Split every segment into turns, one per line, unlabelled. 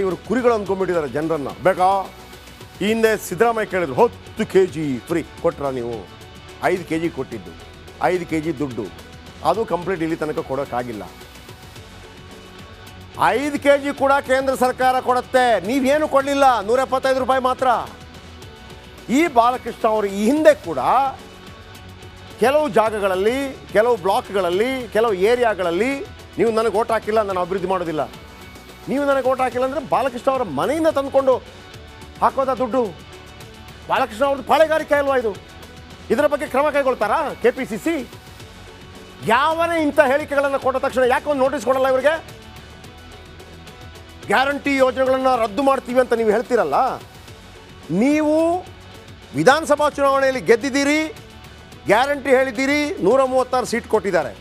ಇವರು ಕುರಿಗಳು ಅಂದ್ಕೊಂಡ್ಬಿಟ್ಟಿದ್ದಾರೆ ಜನರನ್ನ. ಬೇಕಾ ಈ ಹಿಂದೆ ಸಿದ್ದರಾಮಯ್ಯ ಕೇಳಿದ್ರು 10 kg ಫ್ರೀ ಕೊಟ್ರ, ನೀವು 5 kg ಕೊಟ್ಟಿದ್ದು, 5 kg ದುಡ್ಡು, ಅದು ಕಂಪ್ಲೀಟ್ ಇಲ್ಲಿ ತನಕ ಕೊಡೋಕ್ಕಾಗಿಲ್ಲ. 5 kg ಕೂಡ ಕೇಂದ್ರ ಸರ್ಕಾರ ಕೊಡುತ್ತೆ, ನೀವೇನು ಕೊಡಲಿಲ್ಲ, 175 ರೂಪಾಯಿ ಮಾತ್ರ. ಈ ಬಾಲಕೃಷ್ಣ ಅವರು ಈ ಹಿಂದೆ ಕೂಡ ಕೆಲವು ಜಾಗಗಳಲ್ಲಿ, ಕೆಲವು ಬ್ಲಾಕ್ಗಳಲ್ಲಿ, ಕೆಲವು ಏರಿಯಾಗಳಲ್ಲಿ ನೀವು ನನಗೆ ಓಟ್ ಹಾಕಿಲ್ಲ, ನಾನು ಅಭಿವೃದ್ಧಿ ಮಾಡೋದಿಲ್ಲ, ನೀವು ನನಗೆ ಓಟ್ ಹಾಕಿಲ್ಲ ಅಂದರೆ ಬಾಲಕೃಷ್ಣ ಅವರ ಮನೆಯಿಂದ ತಂದುಕೊಂಡು ಹಾಕೋದ ದುಡ್ಡು. ಬಾಲಕೃಷ್ಣ ಅವ್ರದ್ದು ಪಾಳೆಗಾರಿಕೆ ಅಲ್ವಾ ಇದು? ಇದರ ಬಗ್ಗೆ ಕ್ರಮ ಕೈಗೊಳ್ತಾರಾ KPCC? ಯಾವನೇ ಇಂಥ ಹೇಳಿಕೆಗಳನ್ನು ಕೊಟ್ಟ ತಕ್ಷಣ ಯಾಕೆ ಒಂದು ನೋಟಿಸ್ ಕೊಡಲ್ಲ ಇವರಿಗೆ? ಗ್ಯಾರಂಟಿ ಯೋಜನೆಗಳನ್ನು ರದ್ದು ಮಾಡ್ತೀವಿ ಅಂತ ನೀವು ಹೇಳ್ತೀರಲ್ಲ, ನೀವು ವಿಧಾನಸಭಾ ಚುನಾವಣೆಯಲ್ಲಿ ಗೆದ್ದಿದ್ದೀರಿ, ಗ್ಯಾರಂಟಿ ಹೇಳಿದ್ದೀರಿ, 136 ಸೀಟ್ ಕೊಟ್ಟಿದ್ದಾರೆ,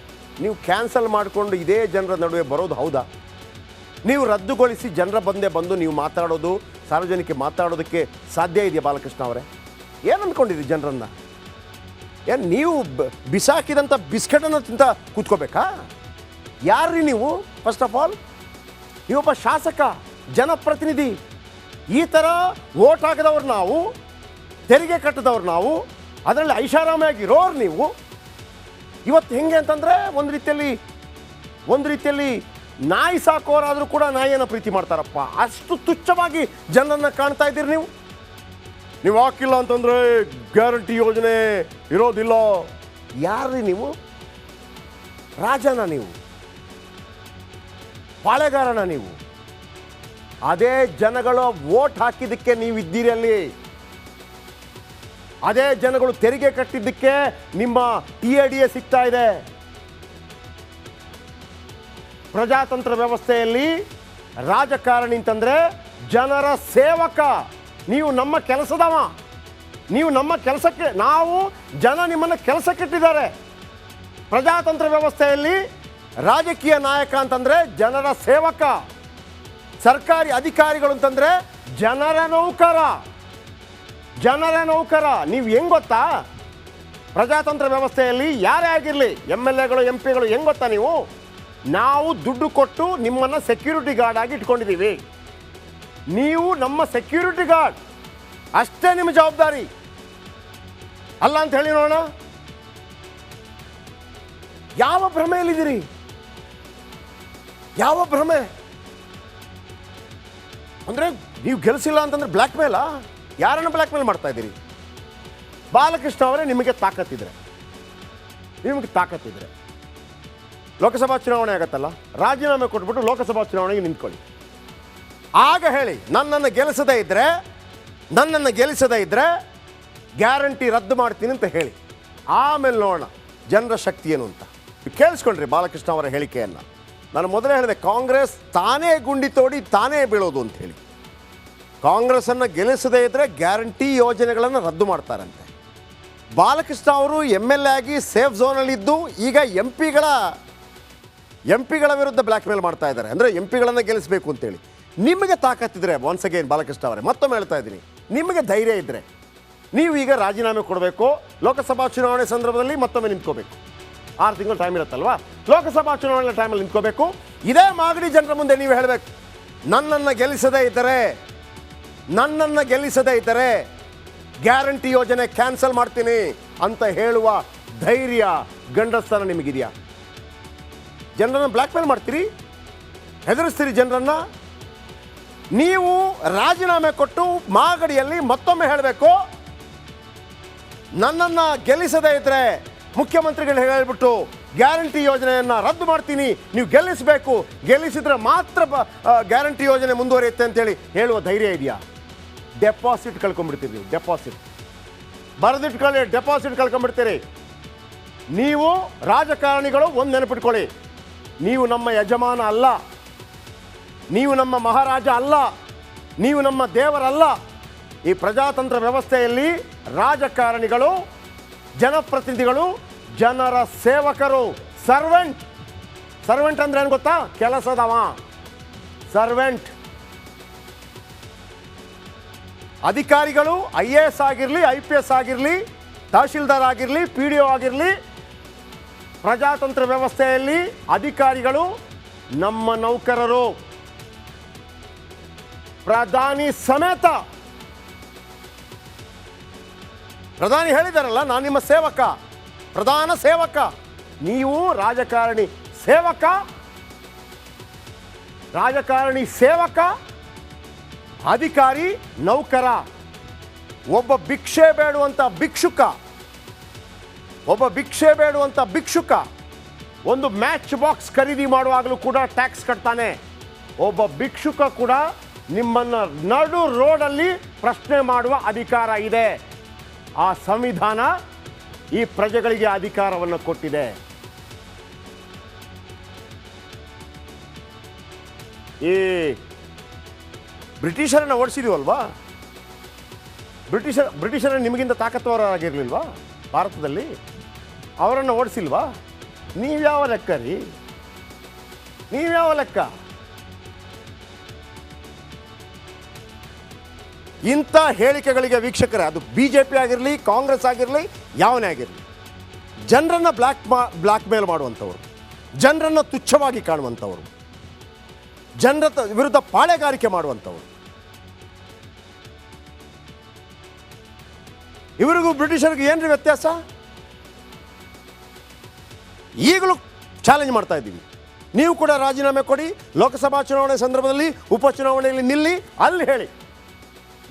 ನೀವು ಕ್ಯಾನ್ಸಲ್ ಮಾಡಿಕೊಂಡು ಇದೇ ಜನರ ನಡುವೆ ಬರೋದು ಹೌದಾ? ನೀವು ರದ್ದುಗೊಳಿಸಿ ಜನರ ಬಂದು ನೀವು ಮಾತಾಡೋದು, ಸಾರ್ವಜನಿಕ ಮಾತಾಡೋದಕ್ಕೆ ಸಾಧ್ಯ ಇದೆಯಾ ಬಾಲಕೃಷ್ಣ ಅವರೇ? ಏನು ಅಂದ್ಕೊಂಡಿರಿ ಜನರನ್ನು? ಏನು ನೀವು ಬಿಸಾಕಿದಂಥ ಬಿಸ್ಕೆಟನ್ನು ತಿಂತ ಕೂತ್ಕೋಬೇಕಾ? ಯಾರ್ರೀ ನೀವು? ಫಸ್ಟ್ ಆಫ್ ಆಲ್ ನೀವೊಬ್ಬ ಶಾಸಕ, ಜನಪ್ರತಿನಿಧಿ. ಈ ಥರ ಓಟ್ ಹಾಕಿದವ್ರು ನಾವು, ತೆರಿಗೆ ಕಟ್ಟಿದವ್ರು ನಾವು, ಅದರಲ್ಲಿ ಐಷಾರಾಮಿಯಾಗಿರೋರು ನೀವು. ಇವತ್ತು ಹೆಂಗೆ ಅಂತಂದರೆ ಒಂದು ರೀತಿಯಲ್ಲಿ ನಾಯಿ ಸಾಕೋರಾದರೂ ಕೂಡ ನಾಯಿಯನ್ನು ಪ್ರೀತಿ ಮಾಡ್ತಾರಪ್ಪ, ಅಷ್ಟು ತುಚ್ಛವಾಗಿ ಜನರನ್ನು ಕಾಣ್ತಾ ಇದ್ದೀರಿ ನೀವು. ನೀವು ಹಾಕಿಲ್ಲ ಅಂತಂದರೆ ಗ್ಯಾರಂಟಿ ಯೋಜನೆ ಇರೋದಿಲ್ಲ. ಯಾರ್ರೀ ನೀವು? ರಾಜನ ನೀವು? ಪಾಳೆಗಾರನ ನೀವು? ಅದೇ ಜನಗಳು ವೋಟ್ ಹಾಕಿದ್ದಕ್ಕೆ ನೀವು ಇದ್ದೀರಿ ಅಲ್ಲಿ. ಅದೇ ಜನಗಳು ತೆರಿಗೆ ಕಟ್ಟಿದ್ದಕ್ಕೆ ನಿಮ್ಮ TADA ಸಿಗ್ತಾ ಇದೆ. ಪ್ರಜಾತಂತ್ರ ವ್ಯವಸ್ಥೆಯಲ್ಲಿ ರಾಜಕಾರಣಿ ಅಂತಂದರೆ ಜನರ ಸೇವಕ. ನೀವು ನಮ್ಮ ಕೆಲಸದವ, ನೀವು ನಮ್ಮ ಕೆಲಸಕ್ಕೆ, ನಾವು ಜನ ನಿಮ್ಮನ್ನು ಕೆಲಸಕ್ಕೆ ಇಟ್ಟಿದ್ದಾರೆ. ಪ್ರಜಾತಂತ್ರ ವ್ಯವಸ್ಥೆಯಲ್ಲಿ ರಾಜಕೀಯ ನಾಯಕ ಅಂತಂದರೆ ಜನರ ಸೇವಕ, ಸರ್ಕಾರಿ ಅಧಿಕಾರಿಗಳು ಅಂತಂದರೆ ಜನರ ನೌಕರ. ನೀವು ಹೆಂಗೆ ಗೊತ್ತಾ? ಪ್ರಜಾತಂತ್ರ ವ್ಯವಸ್ಥೆಯಲ್ಲಿ ಯಾರೇ ಆಗಿರಲಿ, MLAಗಳು MP ಗಳು ಹೆಂಗೆ ಗೊತ್ತಾ ನೀವು? ನಾವು ದುಡ್ಡು ಕೊಟ್ಟು ನಿಮ್ಮನ್ನು ಸೆಕ್ಯೂರಿಟಿ ಗಾರ್ಡ್ ಆಗಿ ಇಟ್ಕೊಂಡಿದ್ದೀವಿ, ನೀವು ನಮ್ಮ ಸೆಕ್ಯೂರಿಟಿ ಗಾರ್ಡ್, ಅಷ್ಟೇ ನಿಮ್ಮ ಜವಾಬ್ದಾರಿ ಅಲ್ಲ ಅಂತ ಹೇಳಿ ನೋಡೋಣ. ಯಾವ ಭ್ರಮೆಯಲ್ಲಿದ್ದೀರಿ? ಯಾವ ಭ್ರಮೆ? ಅಂದರೆ ನೀವು ಗೆಲ್ಲಿಸಿಲ್ಲ ಅಂತಂದ್ರೆ ಬ್ಲ್ಯಾಕ್ ಮೇಲಾ? ಯಾರನ್ನು ಬ್ಲ್ಯಾಕ್ ಮೇಲ್ ಮಾಡ್ತಾ ಇದ್ದೀರಿ? ಬಾಲಕೃಷ್ಣ ಅವರೇ, ನಿಮಗೆ ತಾಕತ್ತಿದ್ರೆ ಲೋಕಸಭಾ ಚುನಾವಣೆ ಆಗತ್ತಲ್ಲ, ರಾಜೀನಾಮೆ ಕೊಟ್ಬಿಟ್ಟು ಲೋಕಸಭಾ ಚುನಾವಣೆಗೆ ನಿಂತ್ಕೊಳ್ಳಿ. ಆಗ ಹೇಳಿ, ನನ್ನನ್ನು ಗೆಲ್ಲಿಸದೇ ಇದ್ದರೆ ಗ್ಯಾರಂಟಿ ರದ್ದು ಮಾಡ್ತೀನಿ ಅಂತ ಹೇಳಿ. ಆಮೇಲೆ ನೋಡೋಣ ಜನರ ಶಕ್ತಿ ಏನು ಅಂತ. ಕೇಳಿಸ್ಕೊಂಡ್ರಿ ಬಾಲಕೃಷ್ಣ ಅವರ ಹೇಳಿಕೆಯನ್ನು? ನಾನು ಮೊದಲೇ ಹೇಳಿದೆ, ಕಾಂಗ್ರೆಸ್ ತಾನೇ ಗುಂಡಿ ತೋಡಿ ತಾನೇ ಬೀಳೋದು ಅಂತ ಹೇಳಿ. ಕಾಂಗ್ರೆಸ್ಸನ್ನು ಗೆಲ್ಲಿಸದೇ ಇದ್ದರೆ ಗ್ಯಾರಂಟಿ ಯೋಜನೆಗಳನ್ನು ರದ್ದು ಮಾಡ್ತಾರಂತೆ. ಬಾಲಕೃಷ್ಣ ಅವರು MLA ಆಗಿ ಸೇಫ್ ಝೋನಲ್ಲಿದ್ದು ಈಗ ಎಂಪಿಗಳ ವಿರುದ್ಧ ಬ್ಲ್ಯಾಕ್ ಮೇಲ್ ಮಾಡ್ತಾ ಇದ್ದಾರೆ. ಅಂದರೆ MPಗಳನ್ನು ಗೆಲ್ಲಿಸಬೇಕು ಅಂತೇಳಿ. ನಿಮಗೆ ತಾಕತ್ತಿದ್ರೆ, ಒನ್ಸ್ ಅಗೇನ್ ಬಾಲಕೃಷ್ಣ ಅವರೇ ಮತ್ತೊಮ್ಮೆ ಹೇಳ್ತಾ ಇದ್ದೀನಿ, ನಿಮಗೆ ಧೈರ್ಯ ಇದ್ದರೆ ನೀವು ಈಗ ರಾಜೀನಾಮೆ ಕೊಡಬೇಕು. ಲೋಕಸಭಾ ಚುನಾವಣೆ ಸಂದರ್ಭದಲ್ಲಿ ಮತ್ತೊಮ್ಮೆ ನಿಂತ್ಕೋಬೇಕು. 6 ತಿಂಗಳು ಟೈಮ್ ಇರುತ್ತಲ್ವಾ? ಲೋಕಸಭಾ ಚುನಾವಣೆ ಟೈಮಲ್ಲಿ ನಿಂತ್ಕೋಬೇಕು. ಇದೇ ಮಾಗಡಿ ಜನರ ಮುಂದೆ ನೀವು ಹೇಳಬೇಕು, ನನ್ನನ್ನು ಗೆಲ್ಲಿಸದೇ ಇದ್ದರೆ ಗ್ಯಾರಂಟಿ ಯೋಜನೆ ಕ್ಯಾನ್ಸಲ್ ಮಾಡ್ತೀನಿ ಅಂತ ಹೇಳುವ ಧೈರ್ಯ, ಗಂಡಸ್ತನ ನಿಮಗಿದೆಯಾ? ಜನರನ್ನು ಬ್ಲ್ಯಾಕ್ ಮೇಲ್ ಮಾಡ್ತೀರಿ, ಹೆದರಿಸ್ತೀರಿ ಜನರನ್ನು. ನೀವು ರಾಜೀನಾಮೆ ಕೊಟ್ಟು ಮಾಗಡಿಯಲ್ಲಿ ಮತ್ತೊಮ್ಮೆ ಹೇಳಬೇಕು, ನನ್ನನ್ನು ಗೆಲ್ಲಿಸದೇ ಇದ್ದರೆ ಮುಖ್ಯಮಂತ್ರಿಗಳು ಹೇಳಿಬಿಟ್ಟು ಗ್ಯಾರಂಟಿ ಯೋಜನೆಯನ್ನು ರದ್ದು ಮಾಡ್ತೀನಿ, ನೀವು ಗೆಲ್ಲಿಸಿದ್ರೆ ಮಾತ್ರ ಗ್ಯಾರಂಟಿ ಯೋಜನೆ ಮುಂದುವರಿಯುತ್ತೆ ಅಂತೇಳಿ ಹೇಳುವ ಧೈರ್ಯ ಇದೆಯಾ? ಡೆಪಾಸಿಟ್ ಕಳ್ಕೊಂಡ್ಬಿಡ್ತೀರಿ ನೀವು. ಬರೆದಿಟ್ಕೊಳ್ಳಿ, ಡೆಪಾಸಿಟ್ ಕಳ್ಕೊಂಡ್ಬಿಡ್ತೀರಿ ನೀವು. ರಾಜಕಾರಣಿಗಳು ಒಂದು ನೆನಪಿಟ್ಕೊಳ್ಳಿ, ನೀವು ನಮ್ಮ ಯಜಮಾನ ಅಲ್ಲ, ನೀವು ನಮ್ಮ ಮಹಾರಾಜ ಅಲ್ಲ, ನೀವು ನಮ್ಮ ದೇವರಲ್ಲ. ಈ ಪ್ರಜಾತಂತ್ರ ವ್ಯವಸ್ಥೆಯಲ್ಲಿ ರಾಜಕಾರಣಿಗಳು, ಜನಪ್ರತಿನಿಧಿಗಳು ಜನರ ಸೇವಕರು. ಸರ್ವೆಂಟ್ ಅಂದ್ರೆ ಏನು ಗೊತ್ತಾ? ಕೆಲಸದವ, ಸರ್ವೆಂಟ್. ಅಧಿಕಾರಿಗಳು IAS ಆಗಿರಲಿ, IPS ಆಗಿರಲಿ, ತಹಶೀಲ್ದಾರ್ ಆಗಿರಲಿ, PDO ಆಗಿರಲಿ, ಪ್ರಜಾತಂತ್ರ ವ್ಯವಸ್ಥೆಯಲ್ಲಿ ಅಧಿಕಾರಿಗಳು ನಮ್ಮ ನೌಕರರು. ಪ್ರಧಾನಿ ಸಮೇತ. ಪ್ರಧಾನಿ ಹೇಳಿದಾರಲ್ಲ, ನಾನು ನಿಮ್ಮ ಸೇವಕ, ಪ್ರಧಾನ ಸೇವಕ. ನೀವು ರಾಜಕಾರಣಿ ಸೇವಕ, ರಾಜಕಾರಣಿ ಸೇವಕ, ಅಧಿಕಾರಿ ನೌಕರ. ಒಬ್ಬ ಭಿಕ್ಷೆ ಬೇಡುವಂಥ ಭಿಕ್ಷುಕ, ಒಬ್ಬ ಭಿಕ್ಷೆ ಬೇಡುವಂಥ ಭಿಕ್ಷುಕ ಒಂದು ಮ್ಯಾಚ್ ಬಾಕ್ಸ್ ಖರೀದಿ ಮಾಡುವಾಗಲೂ ಕೂಡ ಟ್ಯಾಕ್ಸ್ ಕಟ್ತಾನೆ. ಒಬ್ಬ ಭಿಕ್ಷುಕ ಕೂಡ ನಿಮ್ಮನ್ನು ನಡು ರೋಡಲ್ಲಿ ಪ್ರಶ್ನೆ ಮಾಡುವ ಅಧಿಕಾರ ಇದೆ. ಆ ಸಂವಿಧಾನ ಈ ಪ್ರಜೆಗಳಿಗೆ ಅಧಿಕಾರವನ್ನು ಕೊಟ್ಟಿದೆ. ಈ ಬ್ರಿಟಿಷರನ್ನು ಓಡಿಸಿದೀವಲ್ವಾ, ಬ್ರಿಟಿಷರ ನಿಮಗಿಂತ ತಾಕತ್ವರಾಗಿರಲಿಲ್ವಾ ಭಾರತದಲ್ಲಿ? ಅವರನ್ನು ಓಡಿಸಿಲ್ವಾ? ನೀವ್ಯಾವ ಲೆಕ್ಕ ರೀ? ನೀವ್ಯಾವ ಲೆಕ್ಕ? ಇಂಥ ಹೇಳಿಕೆಗಳಿಗೆ ವೀಕ್ಷಕರೇ, ಅದು BJP ಆಗಿರಲಿ, ಕಾಂಗ್ರೆಸ್ ಆಗಿರಲಿ, ಯಾವನೇ ಆಗಿರಲಿ, ಜನರನ್ನು ಬ್ಲ್ಯಾಕ್ ಮೇಲ್ ಮಾಡುವಂಥವ್ರು, ಜನರನ್ನು ತುಚ್ಛವಾಗಿ ಕಾಣುವಂಥವ್ರು, ಜನರ ವಿರುದ್ಧ ಪಾಳೆಗಾರಿಕೆ ಮಾಡುವಂಥವ್ರು. ಇವರಿಗೂ ಬ್ರಿಟಿಷರಿಗೂ ಏನ್ರಿ ವ್ಯತ್ಯಾಸ? ಈಗಲೂ ಚಾಲೆಂಜ್ ಮಾಡ್ತಾ ಇದ್ದೀವಿ, ನೀವು ಕೂಡ ರಾಜೀನಾಮೆ ಕೊಡಿ, ಲೋಕಸಭಾ ಚುನಾವಣೆ ಸಂದರ್ಭದಲ್ಲಿ ಉಪಚುನಾವಣೆಯಲ್ಲಿ ನಿಲ್ಲಿ, ಅಲ್ಲಿ ಹೇಳಿ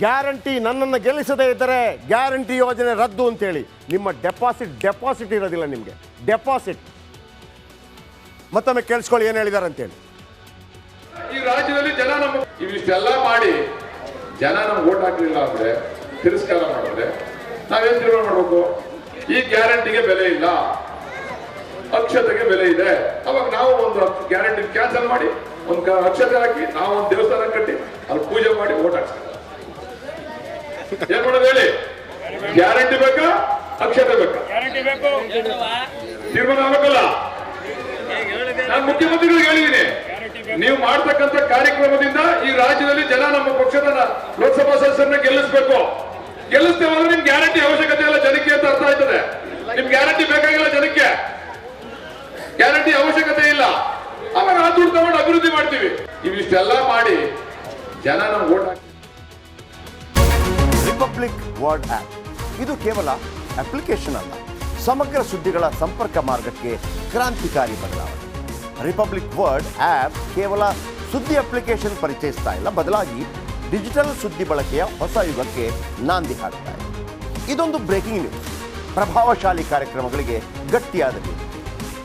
ಗ್ಯಾರಂಟಿ ನನ್ನನ್ನು ಗೆಲ್ಲಿಸದೇ ಇದ್ದರೆ ಗ್ಯಾರಂಟಿ ಯೋಜನೆ ರದ್ದು ಅಂತೇಳಿ. ನಿಮ್ಮ ಡೆಪಾಸಿಟ್ ಇರೋದಿಲ್ಲ ನಿಮಗೆ, ಡೆಪಾಸಿಟ್. ಮತ್ತೊಮ್ಮೆ ಕೇಳಿಸ್ಕೊಳ್ಳಿ ಏನು ಹೇಳಿದ್ದಾರೆ ಅಂತೇಳಿ.
ಈ ರಾಜ್ಯದಲ್ಲಿ ಜನ ಇವಿಷ್ಟೆಲ್ಲ ಮಾಡಿ ಜನ ನಮ್ಗೆ ಓಟ್ ಹಾಕಲಿಲ್ಲ ಅಂದ್ರೆ, ತಿರಸ್ಕಾರ ಮಾಡಿದ್ರೆ ನಾವೇನ್ ತೀರ್ಮಾನ ಮಾಡ್ಬೇಕು? ಈ ಗ್ಯಾರಂಟಿಗೆ ಬೆಲೆ ಇಲ್ಲ, ಅಕ್ಷತೆಗೆ ಬೆಲೆ ಇದೆ. ಅವಾಗ ನಾವು ಒಂದು ಗ್ಯಾರಂಟಿ ಕ್ಯಾನ್ಸಲ್ ಮಾಡಿ ಒಂದು ಅಕ್ಷತೆ ಹಾಕಿ ನಾವು ಒಂದು ದೇವಸ್ಥಾನ ಕಟ್ಟಿ ಅಲ್ಲಿ ಪೂಜೆ ಮಾಡಿ ಓಟ್ ಹಾಕ್ಸ್ತೀವಿ. ಏನ್ ಮಾಡೋದು ಹೇಳಿ? ಗ್ಯಾರಂಟಿ ಬೇಕಾ, ಅಕ್ಷತೆ ಬೇಕಾ? ತೀರ್ಮಾನ ಆಗಬೇಕಲ್ಲ. ನಾನು ಮುಖ್ಯಮಂತ್ರಿಗಳಿಗೆ ಹೇಳಿದ್ದೀನಿ, ನೀವು ಮಾಡ್ತಕ್ಕಂಥ ಕಾರ್ಯಕ್ರಮದಿಂದ ಈ ರಾಜ್ಯದಲ್ಲಿ ಜನ ನಮ್ಮ ಪಕ್ಷದ ಲೋಕಸಭಾ ಸದಸ್ಯರನ್ನ ಗೆಲ್ಲಿಸಬೇಕು. ಗೆಲ್ಲಿಸ್ತೇವೆ ಅಂದ್ರೆ ನಿಮ್ ಗ್ಯಾರಂಟಿ ಅವಶ್ಯಕತೆ ಇಲ್ಲ ಜನಕ್ಕೆ ಅಂತ ಅರ್ಥ ಆಯ್ತದೆ. ನಿಮ್ ಗ್ಯಾರಂಟಿ ಬೇಕಾಗಿಲ್ಲ ಜನಕ್ಕೆ, ಗ್ಯಾರಂಟಿ ಅವಶ್ಯಕತೆ ಇಲ್ಲ. ಅವಾಗ ಆ ದುಡ್ಡು ತಗೊಂಡು ಅಭಿವೃದ್ಧಿ ಮಾಡ್ತೀವಿ. ಇವಿಷ್ಟೆಲ್ಲ ಮಾಡಿ ಜನ ನಮ್ಗೆ ಓಟ್ ಹಾಕಿ.
ರಿಪಬ್ಲಿಕ್ ವರ್ಡ್ ಆ್ಯಪ್ ಇದು ಕೇವಲ ಅಪ್ಲಿಕೇಶನ್ ಅಲ್ಲ, ಸಮಗ್ರ ಸುದ್ದಿಗಳ ಸಂಪರ್ಕ ಮಾರ್ಗಕ್ಕೆ ಕ್ರಾಂತಿಕಾರಿ ಬದಲಾವಣೆ. ರಿಪಬ್ಲಿಕ್ ವರ್ಡ್ ಆ್ಯಪ್ ಕೇವಲ ಸುದ್ದಿ ಅಪ್ಲಿಕೇಶನ್ ಪರಿಚಯಿಸ್ತಾ ಇಲ್ಲ, ಬದಲಾಗಿ ಡಿಜಿಟಲ್ ಸುದ್ದಿ ಬಳಕೆಯ ಹೊಸ ಯುಗಕ್ಕೆ ನಾಂದಿ ಹಾಡ್ತಾ ಇದೆ. ಇದೊಂದು ಬ್ರೇಕಿಂಗ್ ನ್ಯೂಸ್, ಪ್ರಭಾವಶಾಲಿ ಕಾರ್ಯಕ್ರಮಗಳಿಗೆ ಗಟ್ಟಿಯಾದ ನ್ಯೂಸ್.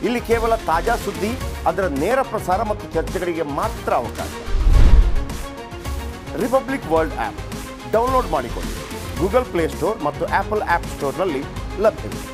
ಇಲ್ಲಿ ಕೇವಲ ತಾಜಾ ಸುದ್ದಿ, ಅದರ ನೇರ ಪ್ರಸಾರ ಮತ್ತು ಚರ್ಚೆಗಳಿಗೆ ಮಾತ್ರ ಅವಕಾಶ. ರಿಪಬ್ಲಿಕ್ ವರ್ಲ್ಡ್ ಆ್ಯಪ್ ಡೌನ್ಲೋಡ್ ಮಾಡಿಕೊಳ್ಳಿ. ಗೂಗಲ್ ಪ್ಲೇಸ್ಟೋರ್ ಮತ್ತು ಆಪಲ್ ಆ್ಯಪ್ ಸ್ಟೋರ್ನಲ್ಲಿ ಲಭ್ಯವಿದೆ.